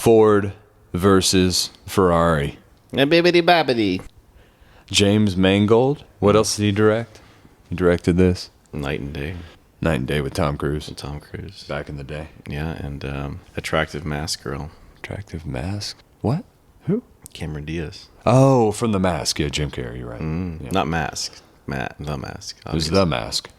Ford versus Ferrari. Bibbidi bobbidi. James Mangold. What else did he direct? He directed this. Night and Day. Night and Day with Tom Cruise. Tom Cruise. Back in the day. Yeah, and Attractive Mask Girl. Attractive Mask? What? Who? Cameron Diaz. Oh, from The Mask. Yeah, Jim Carrey, you're right. Yeah. Not Mask. The Mask. It was The Mask.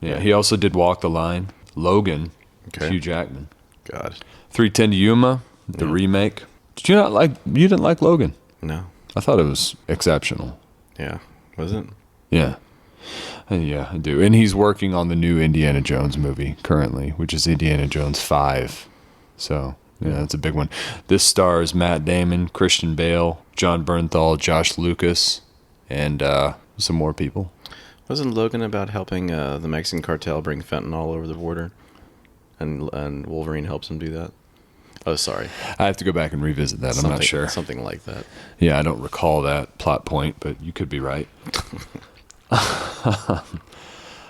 Yeah, he also did Walk the Line. Logan. Okay. Hugh Jackman. God. 310 to Yuma, the remake. You didn't like Logan? No. I thought it was exceptional. Yeah. Was it? Yeah. Yeah, I do. And he's working on the new Indiana Jones movie currently, which is Indiana Jones 5. So, yeah, that's a big one. This stars Matt Damon, Christian Bale, John Bernthal, Josh Lucas, and some more people. Wasn't Logan about helping the Mexican cartel bring fentanyl over the border? And Wolverine helps him do that? Oh, sorry. I have to go back and revisit that. I'm not sure. Something like that. Yeah, I don't recall that plot point, but you could be right.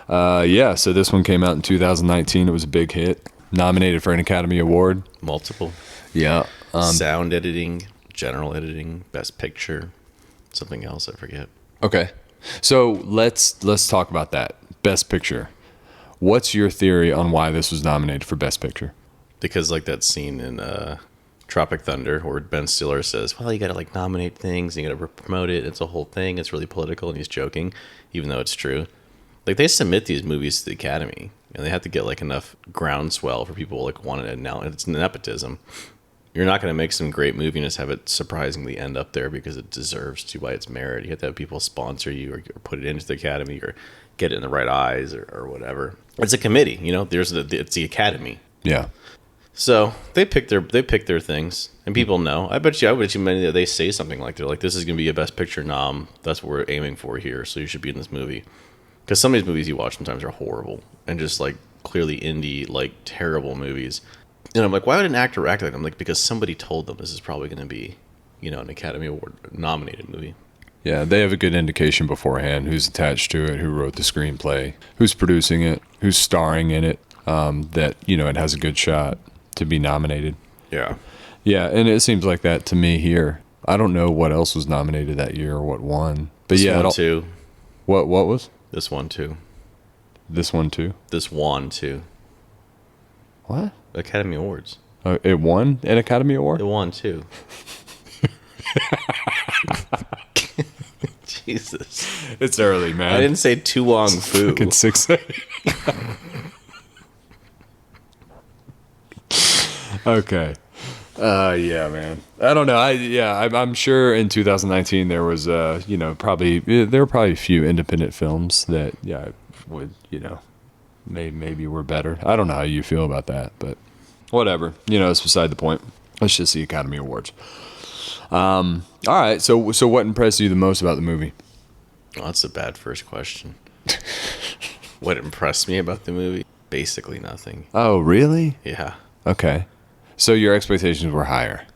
Yeah, so this one came out in 2019. It was a big hit. Nominated for an Academy Award. Multiple. Yeah. Sound editing, general editing, best picture, something else, I forget. Okay. So let's talk about that. Best picture. What's your theory on why this was nominated for Best Picture? Because like that scene in Tropic Thunder where Ben Stiller says, well, you got to like nominate things, and you got to promote it. It's a whole thing. It's really political, and he's joking, even though it's true. Like they submit these movies to the Academy, and they have to get like enough groundswell for people like wanting to now. It's nepotism. You're not going to make some great movie and just have it surprisingly end up there because it deserves to by its merit. You have to have people sponsor you or put it into the Academy or get it in the right eyes or whatever. It's a committee, you know. It's the Academy. Yeah. So they pick their things, and people know. I bet you many that they say something like they're like, "This is going to be a Best Picture nom. That's what we're aiming for here. So you should be in this movie." Because some of these movies you watch sometimes are horrible and just like clearly indie, like terrible movies. And I'm like, why would an actor act like that? I'm like, because somebody told them this is probably going to be, you know, an Academy Award nominated movie. Yeah, they have a good indication beforehand who's attached to it, who wrote the screenplay, who's producing it, who's starring in it, that, you know, it has a good shot to be nominated. Yeah. Yeah, and it seems like that to me here. I don't know what else was nominated that year or what won. But This yeah, one too. What was? This one too. This one too? This won too. What? Academy Awards. It won an Academy Award? It won too. Jesus. It's early, man. I didn't say Tu Wong Fu. Fucking 6. Okay. Yeah, man. I don't know. I'm sure in 2019 there was, there were probably a few independent films that, would, maybe were better. I don't know how you feel about that, but whatever. It's beside the point. Let's just see Academy Awards. All right. So what impressed you the most about the movie? Oh, that's a bad first question. What impressed me about the movie? Basically nothing. Oh, really? Yeah. Okay. So your expectations were higher.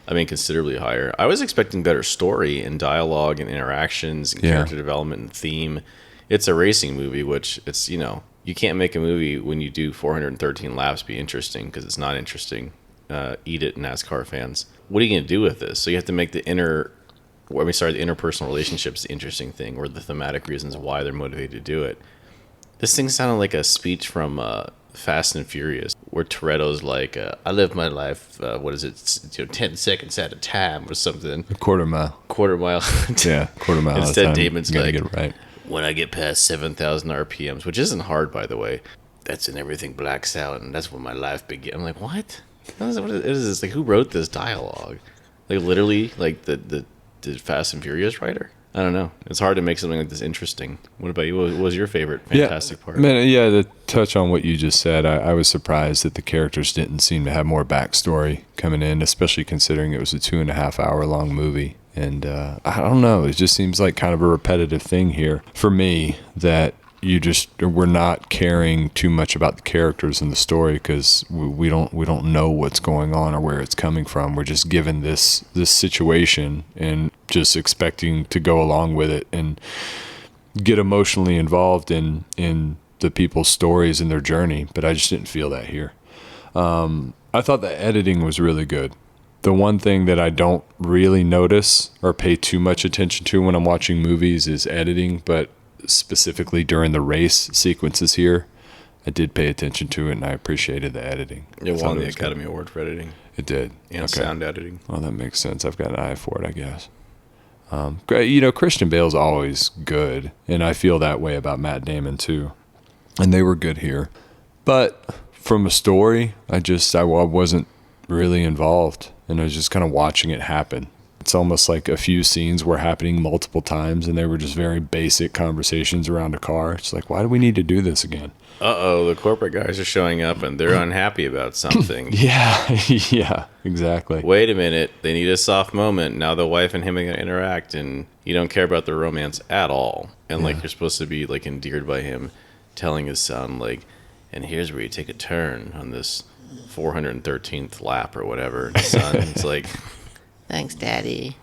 I mean, considerably higher. I was expecting better story and dialogue and interactions and character development and theme. It's a racing movie, which it's, you can't make a movie when you do 413 laps be interesting because it's not interesting. Eat it, NASCAR fans. What are you going to do with this? So you have to make the interpersonal relationships the interesting thing or the thematic reasons why they're motivated to do it. This thing sounded like a speech from Fast and Furious, where Toretto's like, I live my life, 10 seconds at a time or something. A quarter mile. Quarter mile. Yeah, quarter mile. Instead, Damon's like, get it right. When I get past 7,000 RPMs, which isn't hard, by the way, that's when everything blacks out, and that's when my life begins. I'm like, what? What is this? Like, who wrote this dialogue? Like, literally, like the Fast and Furious writer? I don't know. It's hard to make something like this interesting. What about you? What was your favorite fantastic part? Man, to touch on what you just said, I was surprised that the characters didn't seem to have more backstory coming in, especially considering it was a 2.5 hour long movie. And I don't know. It just seems like kind of a repetitive thing here for me that we're not caring too much about the characters and the story because we don't know what's going on or where it's coming from. We're just given this situation and just expecting to go along with it and get emotionally involved in the people's stories and their journey. But I just didn't feel that here. I thought the editing was really good. The one thing that I don't really notice or pay too much attention to when I'm watching movies is editing, but specifically during the race sequences here, I did pay attention to it and I appreciated the editing. It won the Academy Award for editing. It did. And sound editing. Well, that makes sense. I've got an eye for it, I guess. You know, Christian Bale's always good, and I feel that way about Matt Damon too. And they were good here. But from a story, I wasn't really involved, and I was just kind of watching it happen. It's almost like a few scenes were happening multiple times, and they were just very basic conversations around a car. It's like, why do we need to do this again? Uh-oh, the corporate guys are showing up, and they're unhappy about something. Yeah, exactly. Wait a minute, they need a soft moment. Now the wife and him are going to interact, and you don't care about the romance at all. And, like, you're supposed to be, like, endeared by him telling his son, like, and here's where you take a turn on this 413th lap or whatever. And his son, it's like... Thanks, Daddy.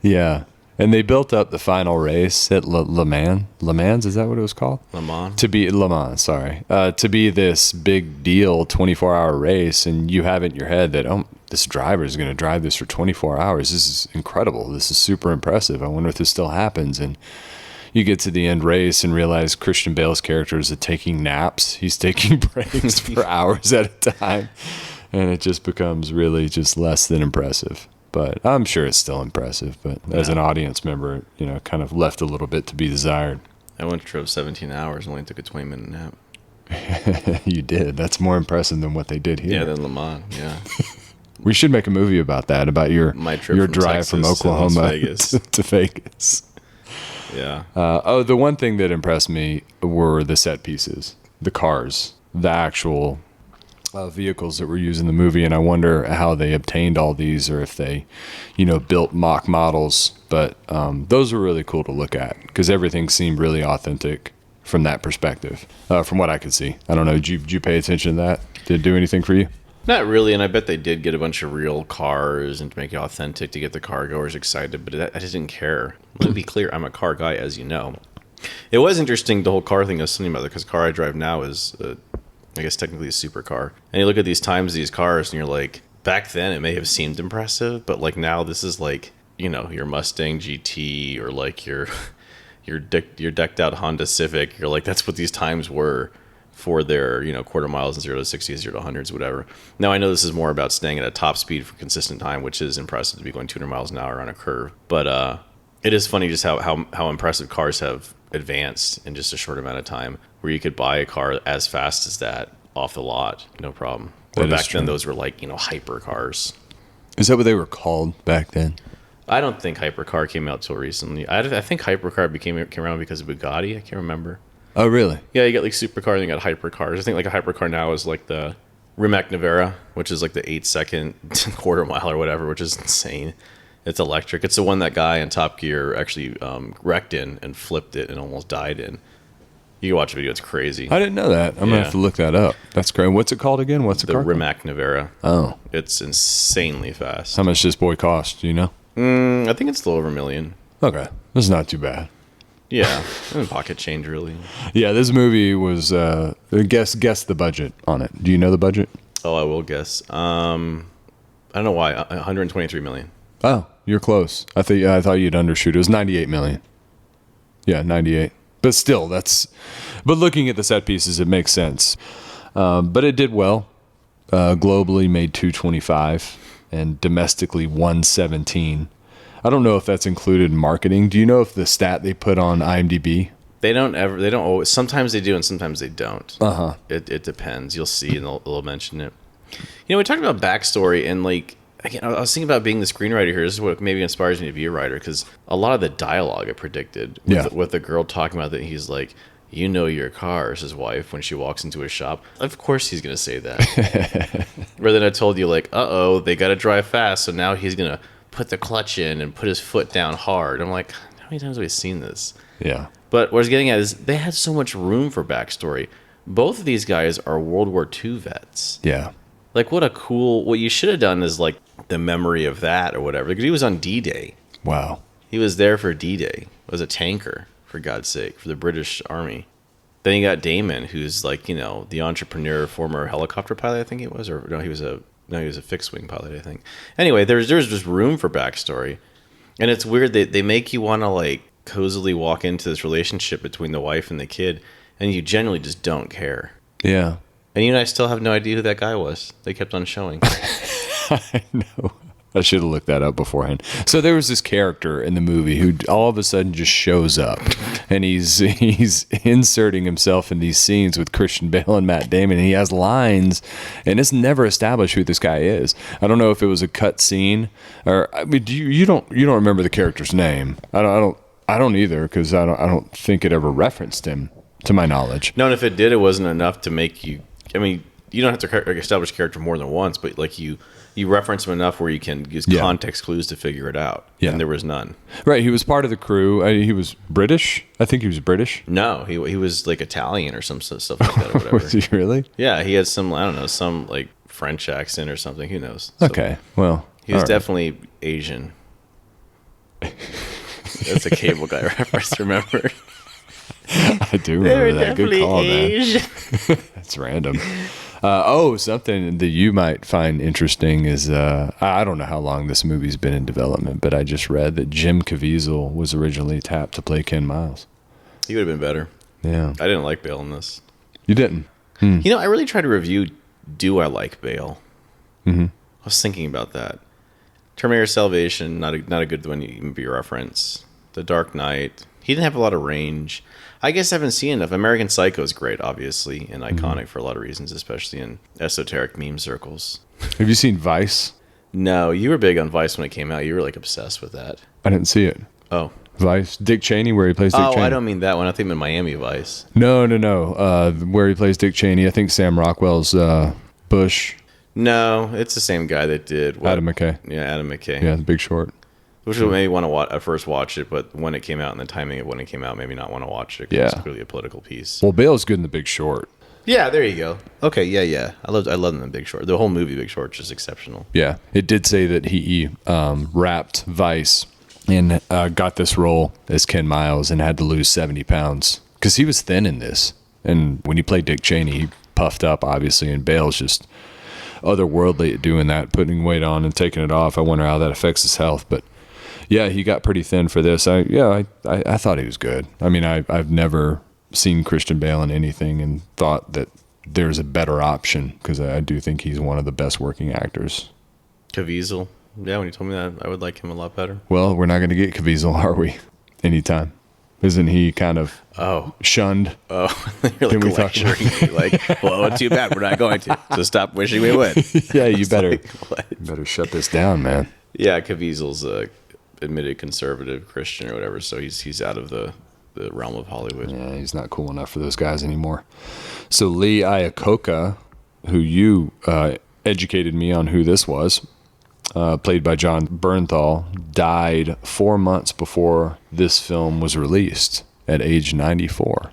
Yeah. And they built up the final race at Le Mans. Le Mans, is that what it was called? Le Mans, sorry. To be this big deal 24-hour race, and you have it in your head that, oh, this driver is going to drive this for 24 hours. This is incredible. This is super impressive. I wonder if this still happens. And you get to the end race and realize Christian Bale's character is taking naps. He's taking breaks for hours at a time. And it just becomes really just less than impressive. But I'm sure it's still impressive. But as an audience member, you know, kind of left a little bit to be desired. I once drove 17 hours and only took a 20-minute nap. You did. That's more impressive than what they did here. Yeah, than Le Mans, yeah. We should make a movie about that, about your drive Texas from Oklahoma to Vegas. Yeah. The one thing that impressed me were the set pieces, the cars, the actual vehicles that were used in the movie, and I wonder how they obtained all these, or if they, you know, built mock models. But those were really cool to look at because everything seemed really authentic from that perspective, from what I could see. I don't know. Did you pay attention to that? Did it do anything for you? Not really, and I bet they did get a bunch of real cars and to make it authentic to get the car goers excited, but I just didn't care. Let me be clear, I'm a car guy, as you know. It was interesting, the whole car thing I was telling you about, because the car I drive now is, I guess, technically a supercar. And you look at these times, these cars, and you're like, back then it may have seemed impressive, but like now this is like, you know, your Mustang GT or like your decked out Honda Civic. You're like, that's what these times were for their, you know, quarter miles and 0 to 60, 0 to 100s, whatever. Now, I know this is more about staying at a top speed for consistent time, which is impressive to be going 200 miles an hour on a curve. But it is funny just how impressive cars have advanced in just a short amount of time, where you could buy a car as fast as that off the lot, no problem. Or back then, those were like, you know, hyper cars. Is that what they were called back then? I don't think hypercar came out till recently. I think hypercar came around because of Bugatti. I can't remember. Oh, really? Yeah, you got like supercar and you got hypercars. I think like a hypercar now is like the Rimac Navara, which is like the 8-second quarter mile or whatever, which is insane. It's electric. It's the one that guy in Top Gear actually wrecked in and flipped it and almost died in. You can watch a video. It's crazy. I didn't know that. I'm going to have to look that up. That's great. What's it called again? What's the car? The Rimac Navara. Oh. It's insanely fast. How much does this boy cost? Do you know? I think it's a little over $1 million. Okay. This is not too bad. Yeah. Pocket change, really. Yeah, this movie was, guess the budget on it. Do you know the budget? Oh, I will guess. I don't know why. $123 million. Oh, you're close. I thought you'd undershoot. It was $98 million. Yeah, 98. But still, but looking at the set pieces, it makes sense. But it did well. Globally made 225 and domestically 117. I don't know if that's included in marketing. Do you know if the stat they put on IMDb? They don't always. Sometimes they do and sometimes they don't. Uh-huh. It depends. You'll see and they'll mention it. You know, we talked about backstory and like, again, I was thinking about being the screenwriter here. This is what maybe inspires me to be a writer, because a lot of the dialogue I predicted with the girl talking about that, he's like, you know your car, is his wife, when she walks into a shop. Of course he's going to say that. Rather than I told you, like, they got to drive fast, so now he's going to put the clutch in and put his foot down hard. I'm like, how many times have we seen this? Yeah. But what I was getting at is they had so much room for backstory. Both of these guys are World War II vets. Yeah. Like, what you should have done is, like, the memory of that or whatever. Because he was on D-Day. Wow. He was there for D-Day. It was a tanker, for God's sake, for the British Army. Then you got Damon, who's, like, you know, the entrepreneur, former helicopter pilot, I think he was. Or, no, he was a No, he was a fixed wing pilot, I think. Anyway, there's just room for backstory, and it's weird that they make you want to like cozily walk into this relationship between the wife and the kid, and you genuinely just don't care. Yeah. And you and I still have no idea who that guy was. They kept on showing. I know. I should have looked that up beforehand. So there was this character in the movie who all of a sudden just shows up, and he's inserting himself in these scenes with Christian Bale and Matt Damon, and he has lines, and it's never established who this guy is. I don't know if it was a cut scene, or I mean, you don't remember the character's name. I don't either, because I don't think it ever referenced him to my knowledge. No, and if it did, it wasn't enough to make you. I mean, you don't have to establish a character more than once, but like you reference him enough where you can use context clues to figure it out. Yeah. And there was none. Right. He was part of the crew. He was British. I think he was British. No, he was like Italian or some stuff like that or whatever. Was he really? Yeah, he had some, I don't know, some like French accent or something. Who knows? Okay. Well, he was definitely Asian. That's a Cable Guy reference, remember? I do remember that. Good call, man. That's random. Something that you might find interesting is I don't know how long this movie's been in development, but I just read that Jim Caviezel was originally tapped to play Ken Miles. He would have been better. Yeah. I didn't like Bale in this. You didn't? You know, I really tried to review Do I Like Bale? Mm-hmm. I was thinking about that. Terminator Salvation, not a good one to be reference. The Dark Knight. He didn't have a lot of range. I guess I haven't seen enough. American Psycho is great, obviously, and iconic for a lot of reasons, especially in esoteric meme circles. Have you seen Vice? No, you were big on Vice when it came out. You were like obsessed with that. I didn't see it. Oh. Vice? Dick Cheney, where he plays Dick Cheney? Oh, I don't mean that one. I think in Miami Vice. No. Where he plays Dick Cheney. I think Sam Rockwell's Bush. No, it's the same guy that did... Adam McKay. Yeah, Adam McKay. Yeah, The Big Short. Which would maybe want to first watch it, but when it came out and the timing of when it came out, maybe not want to watch it because it's clearly a political piece. Well, Bale's good in The Big Short. Yeah, there you go. Okay, yeah. I love him in Big Short. The whole movie Big Short is just exceptional. Yeah, it did say that he wrapped Vice and got this role as Ken Miles and had to lose 70 pounds because he was thin in this. And when he played Dick Cheney, he puffed up, obviously, and Bale's just otherworldly at doing that, putting weight on and taking it off. I wonder how that affects his health, but... Yeah, he got pretty thin for this. I thought he was good. I mean, I've never seen Christian Bale in anything and thought that there's a better option because I do think he's one of the best working actors. Caviezel. Yeah, when you told me that, I would like him a lot better. Well, we're not going to get Caviezel, are we? Anytime. Isn't he kind of shunned? Oh, you're like lecturing me. Like, well, too bad we're not going to. So stop wishing we would. Yeah, you better shut this down, man. Yeah, Caviezel's admitted conservative Christian or whatever, so he's out of the realm of Hollywood. Yeah, he's not cool enough for those guys anymore. So Lee Iacocca, who you educated me on who this was, played by John Bernthal, died 4 months before this film was released at age 94.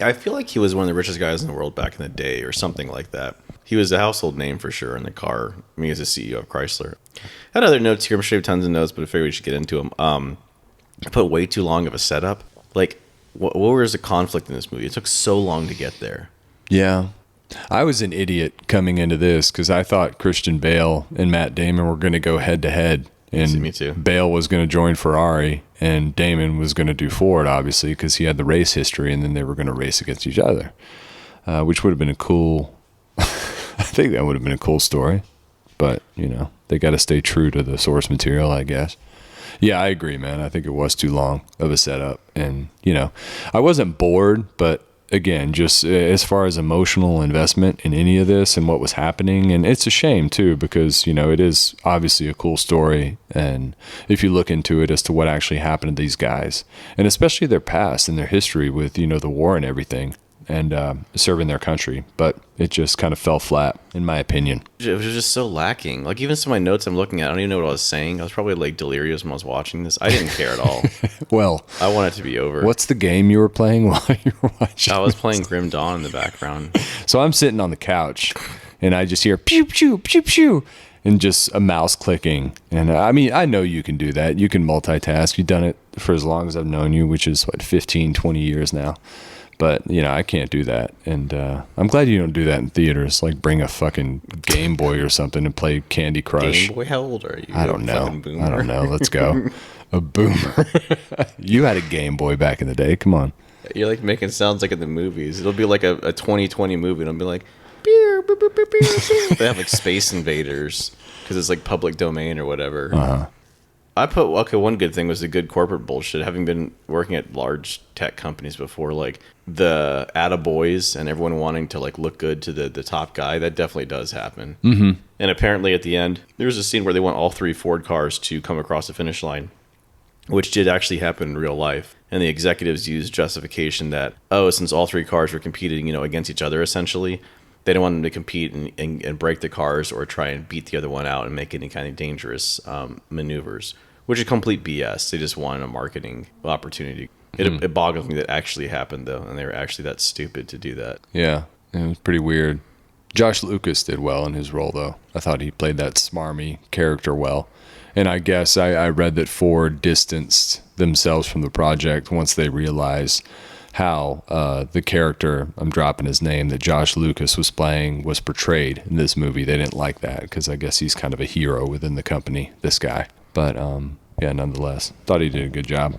I feel like he was one of the richest guys in the world back in the day or something like that. He was a household name for sure in the car. I mean, he was the CEO of Chrysler. I had other notes here. I'm sure I have tons of notes, but I figured we should get into them. I put way too long of a setup. Like, what was the conflict in this movie? It took so long to get there. Yeah. I was an idiot coming into this because I thought Christian Bale and Matt Damon were going to go head to head. And me too. Bale was going to join Ferrari and Damon was going to do Ford, obviously, because he had the race history, and then they were going to race against each other, which would have been a cool... I think that would have been a cool story, but, you know, they got to stay true to the source material, I guess. Yeah, I agree, man. I think it was too long of a setup. And, you know, I wasn't bored, but again, just as far as emotional investment in any of this and what was happening. And it's a shame too, because, you know, it is obviously a cool story. And if you look into it as to what actually happened to these guys, and especially their past and their history with, you know, the war and everything, and serving their country, but it just kind of fell flat, in my opinion. It was just so lacking. Like, even some of my notes I'm looking at, I don't even know what I was saying. I was probably like delirious when I was watching this. I didn't care at all. Well, I want it to be over. What's the game you were playing while you were watching? I was playing Grim Dawn in the background. So I'm sitting on the couch, and I just hear pew pew pew pew, and just a mouse clicking. And I mean, I know you can do that. You can multitask. You've done it for as long as I've known you, which is what, 15, 20 years now. But, I can't do that. And I'm glad you don't do that in theaters. Like, bring a fucking Game Boy or something and play Candy Crush. Game Boy, how old are you? I don't know. Let's go. A boomer. You had a Game Boy back in the day. Come on. You're like making sounds like in the movies. It'll be like a 2020 movie, and it'll be like, beer, beer, beer, beer, beer. They have like Space Invaders because it's like public domain or whatever. Uh-huh. One good thing was the good corporate bullshit. Having been working at large tech companies before, like the attaboys and everyone wanting to like look good to the top guy, that definitely does happen. Mm-hmm. And apparently at the end, there was a scene where they want all 3 Ford cars to come across the finish line, which did actually happen in real life. And the executives used justification that, since all 3 cars were competing, against each other essentially, they don't want them to compete and break the cars or try and beat the other one out and make any kind of dangerous maneuvers, which is complete BS. They just wanted a marketing opportunity. It boggles me that actually happened, though, and they were actually that stupid to do that. Yeah, it was pretty weird. Josh Lucas did well in his role, though. I thought he played that smarmy character well. And I guess I read that Ford distanced themselves from the project once they realized how the character, I'm dropping his name, that Josh Lucas was playing was portrayed in this movie. They didn't like that because I guess he's kind of a hero within the company, this guy. But nonetheless, thought he did a good job.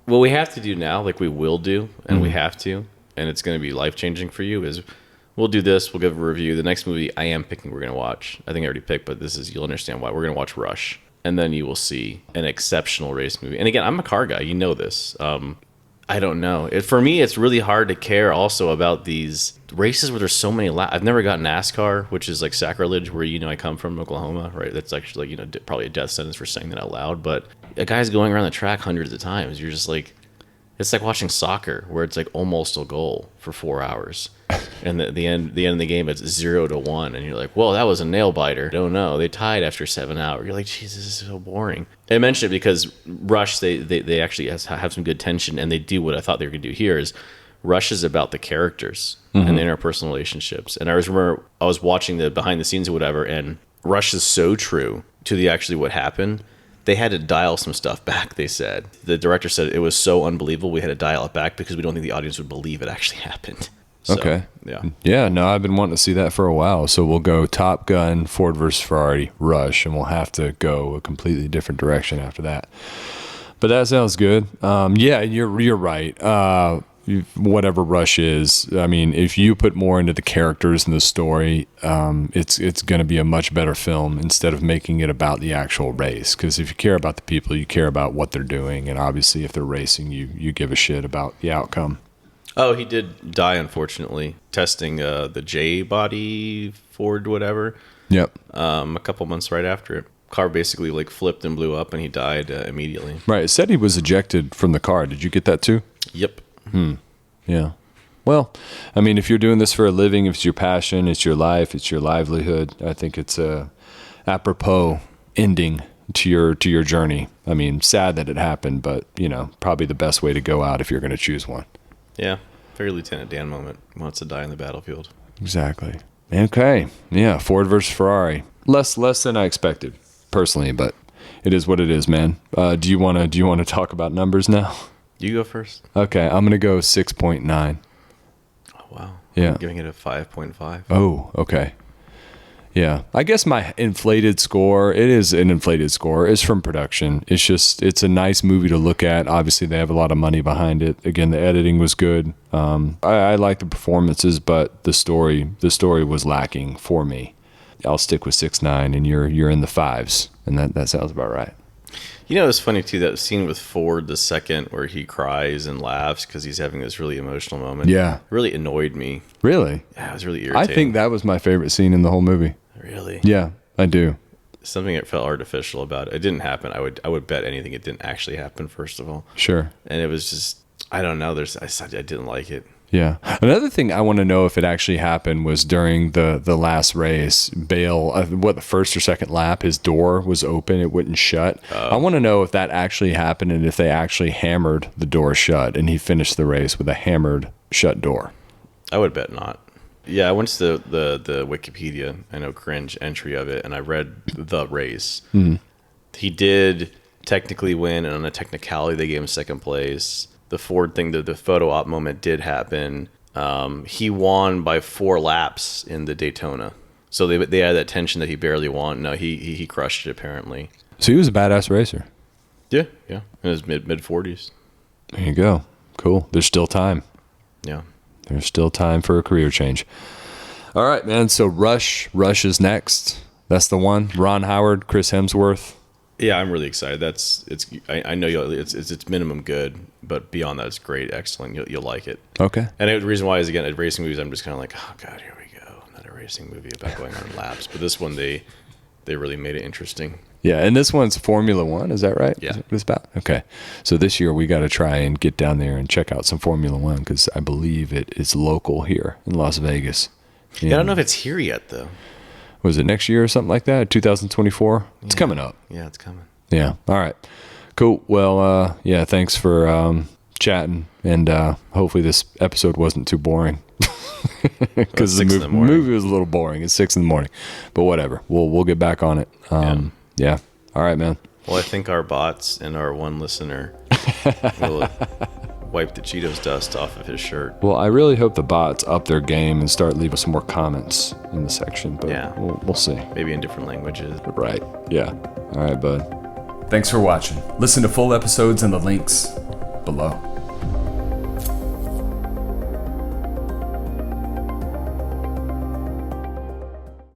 What we have to do now, like we will do, and we have to, and it's going to be life-changing for you, is we'll do this, we'll give a review. The next movie I am picking we're going to watch, I think I already picked, but you'll understand why. We're going to watch Rush, and then you will see an exceptional race movie. And again, I'm a car guy, you know this. I don't know. For me, it's really hard to care also about these races where there's so many laps. I've never got NASCAR, which is like sacrilege, where I come from, Oklahoma, right? That's actually like, probably a death sentence for saying that out loud. But a guy's going around the track hundreds of times. You're just like, it's like watching soccer, where it's like almost a goal for 4 hours, and the end of the game it's 0-1, and you're like, well, that was a nail biter. Don't know. They tied after 7 hours. You're like, Jesus, this is so boring. I mentioned it because Rush, they actually have some good tension, and they do what I thought they were going to do here. Is Rush is about the characters and the interpersonal relationships. And I remember I was watching the behind the scenes or whatever, and Rush is so true to the actually what happened. They had to dial some stuff back, they said. The director said it was so unbelievable we had to dial it back because we don't think the audience would believe it actually happened. So, okay. Yeah. Yeah, no, I've been wanting to see that for a while. So we'll go Top Gun, Ford versus Ferrari, Rush, and we'll have to go a completely different direction after that. But that sounds good. Yeah, you're right. Whatever Rush is, I mean, if you put more into the characters and the story, it's going to be a much better film instead of making it about the actual race. Because if you care about the people, you care about what they're doing, and obviously, if they're racing, you give a shit about the outcome. Oh, he did die, unfortunately, testing the J body Ford, whatever. Yep. A couple months right after it. Car basically like flipped and blew up, and he died immediately. Right. It said he was ejected from the car. Did you get that too? Yep. Yeah. Well, I mean, if you're doing this for a living, if it's your passion, it's your life, it's your livelihood, I think it's a apropos ending to your journey. I mean, sad that it happened, but probably the best way to go out if you're going to choose one. Yeah. Very Lieutenant Dan moment. Wants to die on the battlefield. Exactly. Okay. Yeah. Ford versus Ferrari. Less than I expected, personally, but it is what it is, man. Do you want to talk about numbers now? You go first. Okay, I'm going to go 6.9. Oh, wow. Yeah. I'm giving it a 5.5. Oh, okay. Yeah. I guess my inflated score, it is an inflated score, is from production. It's a nice movie to look at. Obviously, they have a lot of money behind it. Again, the editing was good. I like the performances, but the story was lacking for me. I'll stick with 6.9, and you're in the 5s, and that sounds about right. It's funny too, that scene with Ford the second where he cries and laughs because he's having this really emotional moment. Yeah, really annoyed me. Really? Yeah, it was really irritating. I think that was my favorite scene in the whole movie. Really? Yeah, I do. Something that felt artificial about it. It didn't happen. I would bet anything it didn't actually happen. First of all, sure. And it was just, I don't know. I didn't like it. Yeah. Another thing I want to know if it actually happened was during the last race, Bale, the first or second lap, his door was open. It wouldn't shut. I want to know if that actually happened and if they actually hammered the door shut and he finished the race with a hammered shut door. I would bet not. Yeah, I went to the Wikipedia, I know, cringe entry of it, and I read the race. Mm-hmm. He did technically win, and on a technicality, they gave him second place. the Ford thing, the photo op moment did happen. He won by 4 laps in the Daytona. So they had that tension that he barely won. No, he crushed it apparently. So he was a badass racer. Yeah. In his mid 40s. There you go. Cool. There's still time. Yeah. There's still time for a career change. All right, man. So Rush is next. That's the one. Ron Howard, Chris Hemsworth. Yeah, I'm really excited. I know it's minimum good, but beyond that, it's great, excellent. You'll like it. Okay. And the reason why is, again, at racing movies, I'm just kind of like, oh god, here we go, another racing movie about going on laps. But this one, they really made it interesting. Yeah, and this one's Formula One. Is that right? Yeah. Is that what it's about? Okay. So this year we got to try and get down there and check out some Formula One because I believe it is local here in Las Vegas. Yeah, I don't know if it's here yet though. Was it next year or something like that? 2024? It's coming up. Yeah, it's coming. Yeah. All right. Cool. Well, yeah, thanks for chatting. And hopefully this episode wasn't too boring. Because the movie was a little boring. It's 6 a.m. But whatever. We'll get back on it. Yeah. All right, man. Well, I think our bots and our one listener will wipe the Cheetos dust off of his shirt. Well, I really hope the bots up their game and start leaving some more comments in the section. But yeah, we'll see. Maybe in different languages. Right. Yeah. All right, bud. Thanks for watching. Listen to full episodes in the links below.